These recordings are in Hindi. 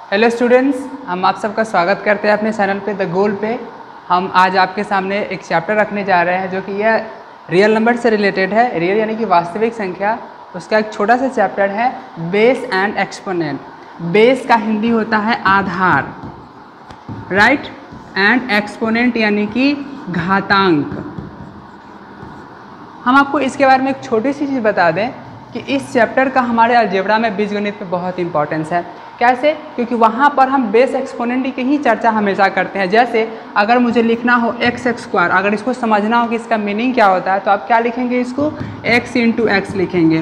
हेलो स्टूडेंट्स, हम आप सबका स्वागत करते हैं अपने चैनल पे द गोल पे। हम आज आपके सामने एक चैप्टर रखने जा रहे हैं जो कि यह रियल नंबर से रिलेटेड है। रियल यानी कि वास्तविक संख्या, उसका एक छोटा सा चैप्टर है बेस एंड एक्सपोनेंट। बेस का हिंदी होता है आधार, राइट, एंड एक्सपोनेंट यानी कि घातांक। हम आपको इसके बारे में एक छोटी सी चीज़ बता दें कि इस चैप्टर का हमारे अलजेब्रा में बीजगणित में बहुत इंपॉर्टेंस है। कैसे? क्योंकि वहाँ पर हम बेस एक्सपोनेंट की ही चर्चा हमेशा करते हैं। जैसे अगर मुझे लिखना हो एक्स स्क्वायर, अगर इसको समझना हो कि इसका मीनिंग क्या होता है तो आप क्या लिखेंगे, इसको x इंटू एक्स लिखेंगे।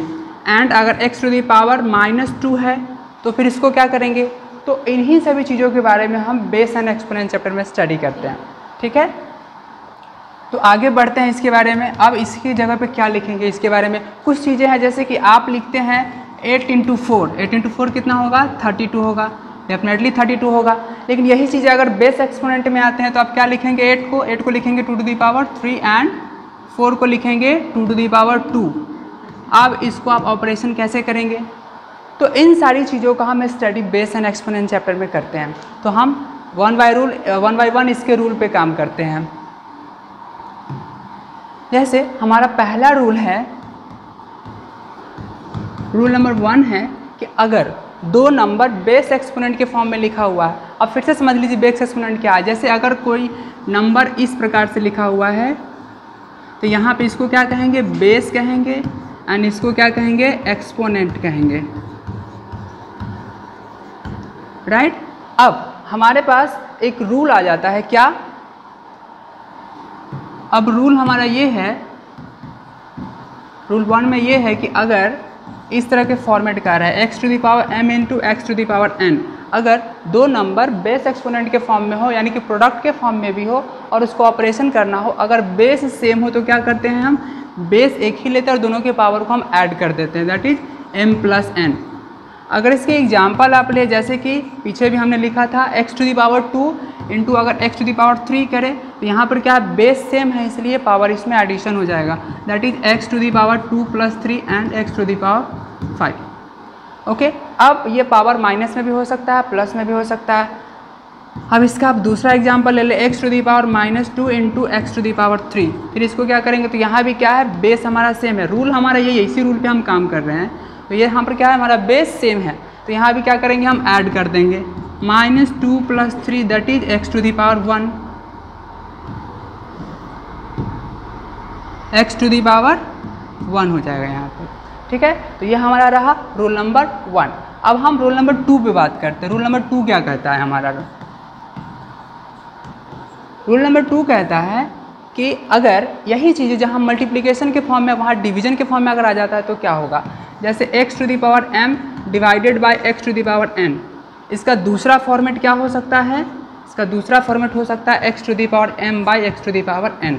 एंड अगर x टू दी पावर -2 है तो फिर इसको क्या करेंगे। तो इन्हीं सभी चीज़ों के बारे में हम बेस एंड एक्सपोनेंट चैप्टर में स्टडी करते हैं। ठीक है, तो आगे बढ़ते हैं इसके बारे में। अब इसकी जगह पे क्या लिखेंगे, इसके बारे में कुछ चीज़ें हैं। जैसे कि आप लिखते हैं 8 इंटू 4 कितना होगा, 32 होगा, डेफिनेटली 32 होगा। लेकिन यही चीज़ें अगर बेस एक्सपोनेंट में आते हैं तो आप क्या लिखेंगे, 8 को लिखेंगे 2 टू दी पावर 3 एंड 4 को लिखेंगे 2 टू दी पावर 2। अब इसको आप ऑपरेशन कैसे करेंगे, तो इन सारी चीज़ों का हम study base and exponent chapter में करते हैं। तो हम वन बाय वन इसके रूल पे काम करते हैं। जैसे हमारा पहला रूल है, रूल नंबर 1 है कि अगर दो नंबर बेस एक्सपोनेंट के फॉर्म में लिखा हुआ है, अब फिर से समझ लीजिए बेस एक्सपोनेंट क्या है। जैसे अगर कोई नंबर इस प्रकार से लिखा हुआ है तो यहाँ पे इसको क्या कहेंगे, बेस कहेंगे, एंड इसको क्या कहेंगे, एक्सपोनेंट कहेंगे, राइट। अब हमारे पास एक रूल आ जाता है, क्या, अब रूल हमारा ये है, रूल 1 में ये है कि अगर इस तरह के फॉर्मेट का रहा है x to the power m into x to the power n, अगर दो नंबर बेस एक्सपोनेंट के फॉर्म में हो यानी कि प्रोडक्ट के फॉर्म में भी हो और उसको ऑपरेशन करना हो, अगर बेस सेम हो तो क्या करते हैं हम, बेस एक ही लेते हैं और दोनों के पावर को हम ऐड कर देते हैं, that is m plus n। अगर इसके एग्जाम्पल आप ले, जैसे कि पीछे भी हमने लिखा था x to the power 2 into अगर x टू दी पावर 3 करें तो यहाँ पर क्या है, बेस सेम है इसलिए पावर इसमें एडिशन हो जाएगा, that is x to the power 2 plus 3 and x to the power 5। Okay, अब ये पावर माइनस में भी हो सकता है, प्लस में भी हो सकता है। अब इसका आप दूसरा एग्जाम्पल ले ले, x to the power -2 into x to the power 3, फिर इसको क्या करेंगे, तो यहाँ भी क्या है, बेस हमारा सेम है, रूल हमारा यही है, इसी रूल पे हम काम कर रहे हैं। तो ये यहाँ पर क्या है, हमारा बेस सेम है, तो यहाँ भी क्या करेंगे, हम ऐड कर देंगे -2 plus 3 that is x to the power 1, x to the power 1 हो जाएगा यहाँ पे। ठीक है, तो ये हमारा रहा रूल नंबर 1। अब हम रूल नंबर 2 पे बात करते हैं। रूल नंबर 2 क्या कहता है हमारा, रूल नंबर 2 कहता है कि अगर यही चीज़ें जहाँ मल्टीप्लिकेशन के फॉर्म में वहाँ डिवीजन के फॉर्म में अगर आ जाता है तो क्या होगा। जैसे x to the power m divided by x to the power n, इसका दूसरा फॉर्मेट क्या हो सकता है, इसका दूसरा फॉर्मेट हो सकता है x to the power m by x to the power n।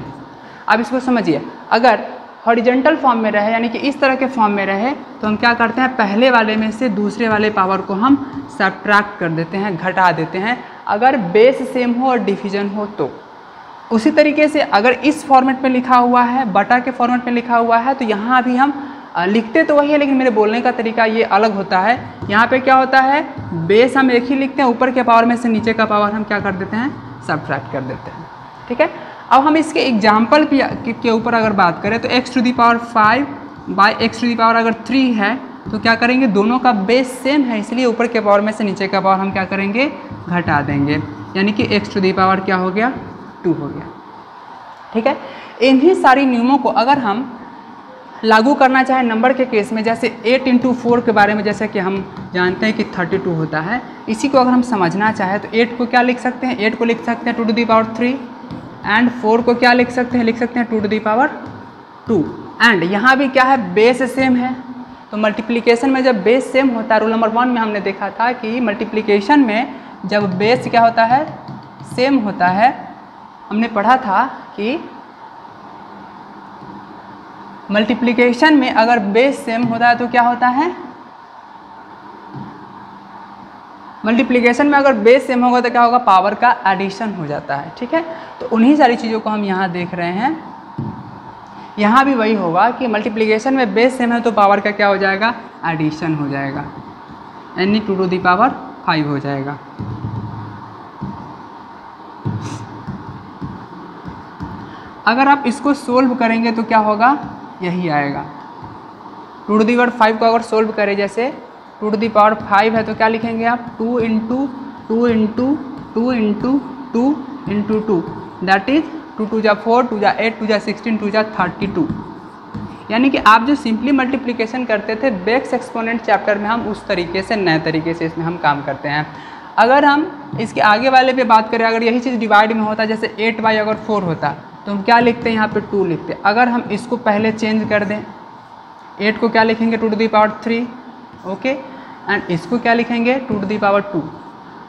अब इसको समझिए, अगर हॉरिजेंटल फॉर्म में रहे यानी कि इस तरह के फॉर्म में रहे तो हम क्या करते हैं, पहले वाले में से दूसरे वाले पावर को हम सब्ट्रैक्ट कर देते हैं, घटा देते हैं, अगर बेस सेम हो और डिवीजन हो तो। उसी तरीके से अगर इस फॉर्मेट में लिखा हुआ है, बटा के फॉर्मेट में लिखा हुआ है, तो यहाँ भी हम लिखते तो वही है लेकिन मेरे बोलने का तरीका ये अलग होता है। यहाँ पे क्या होता है, बेस हम एक ही लिखते हैं, ऊपर के पावर में से नीचे का पावर हम क्या कर देते हैं, सब्ट्रैक्ट कर देते हैं। ठीक है, अब हम इसके एग्जाम्पल के ऊपर अगर बात करें तो x to the power 5 by x to the power अगर 3 है तो क्या करेंगे, दोनों का बेस सेम है इसलिए ऊपर के पावर में से नीचे का पावर हम क्या करेंगे, घटा देंगे, यानी कि x टू दी पावर क्या हो गया, 2 हो गया। ठीक है, इन्हीं सारी नियमों को अगर हम लागू करना चाहें नंबर के केस में, जैसे 8 इंटू 4 के बारे में जैसे कि हम जानते हैं कि 32 होता है, इसी को अगर हम समझना चाहें तो 8 को क्या लिख सकते हैं, 8 को लिख सकते हैं 2 टू दी पावर 3 एंड 4 को क्या लिख सकते हैं, लिख सकते हैं 2 टू दी पावर 2। एंड यहाँ भी क्या है, बेस सेम है, तो मल्टीप्लिकेशन में जब बेस सेम होता है, रूल नंबर 1 में हमने देखा था कि मल्टीप्लिकेशन में जब बेस क्या होता है, सेम होता है, हमने पढ़ा था कि मल्टीप्लिकेशन में अगर बेस सेम होता है तो क्या होता है, मल्टीप्लिकेशन में अगर बेस सेम होगा तो क्या होगा, पावर का एडिशन हो जाता है। ठीक है, तो उन्हीं सारी चीज़ों को हम यहाँ देख रहे हैं। यहाँ भी वही होगा कि मल्टीप्लिकेशन में बेस सेम है तो पावर का क्या हो जाएगा, एडिशन हो जाएगा, यानी 2 टू दी पावर 5 हो जाएगा। अगर आप इसको सोल्व करेंगे तो क्या होगा, यही आएगा। 2 टू दी पावर 5 को अगर सोल्व करें, जैसे 2 टू दी पावर 5 है तो क्या लिखेंगे आप, 2 into 2 into 2 into 2 into 2, that is 2 to जा 4, 2 जा 8, 2 जा 16, 2 जा 32। यानी कि आप जो सिंपली मल्टीप्लिकेशन करते थे बेस एक्सपोनेंट चैप्टर में, हम उस तरीके से नए तरीके से इसमें हम काम करते हैं। अगर हम इसके आगे वाले पे बात करें, अगर यही चीज़ डिवाइड में होता, जैसे 8/, अगर 4 होता तो हम क्या लिखते हैं, यहाँ पे 2 लिखते। अगर हम इसको पहले चेंज कर दें, 8 को क्या लिखेंगे 2 to the power 3, okay, and इसको क्या लिखेंगे 2 टू दी पावर 2।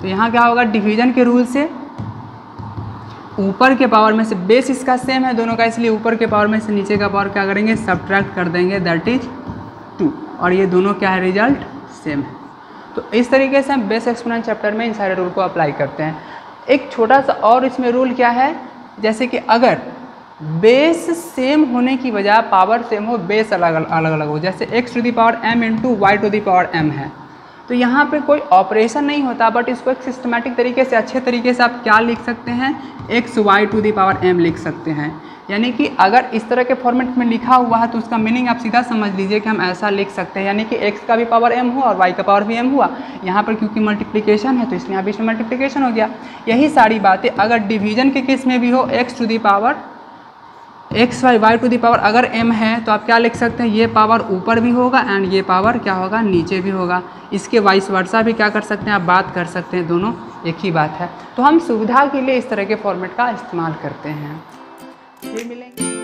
तो यहाँ क्या होगा, डिवीजन के रूल से ऊपर के पावर में से, बेस इसका सेम है दोनों का, इसलिए ऊपर के पावर में से नीचे का पावर क्या करेंगे, सब्ट्रैक्ट कर देंगे, दैट इज 2, और ये दोनों क्या है, रिजल्ट सेम है। तो इस तरीके से हम बेस एक्सपोनेंट चैप्टर में इन सारे रूल को अप्लाई करते हैं। एक छोटा सा और इसमें रूल क्या है, जैसे कि अगर बेस सेम होने की बजाय पावर सेम हो, बेस अलग अलग हो, जैसे x to the power m into y to the power m है, तो यहाँ पे कोई ऑपरेशन नहीं होता, बट इसको एक सिस्टमेटिक तरीके से, अच्छे तरीके से आप क्या लिख सकते हैं, x y to the power m लिख सकते हैं। यानी कि अगर इस तरह के फॉर्मेट में लिखा हुआ है तो उसका मीनिंग आप सीधा समझ लीजिए कि हम ऐसा लिख सकते हैं, यानी कि x का भी पावर m हुआ और y का पावर भी m हुआ। यहाँ पर क्योंकि मल्टीप्लिकेशन है तो इसमें अभी इसमें मल्टीप्लिकेशन हो गया। यही सारी बातें अगर डिवीजन के केस में भी हो, x to the power x y to the power अगर m है तो आप क्या लिख सकते हैं, ये पावर ऊपर भी होगा एंड ये पावर क्या होगा, नीचे भी होगा। इसके वाइस वर्सा भी क्या कर सकते हैं, आप बात कर सकते हैं, दोनों एक ही बात है। तो हम सुविधा के लिए इस तरह के फॉर्मेट का इस्तेमाल करते हैं। फिर मिलेंगे।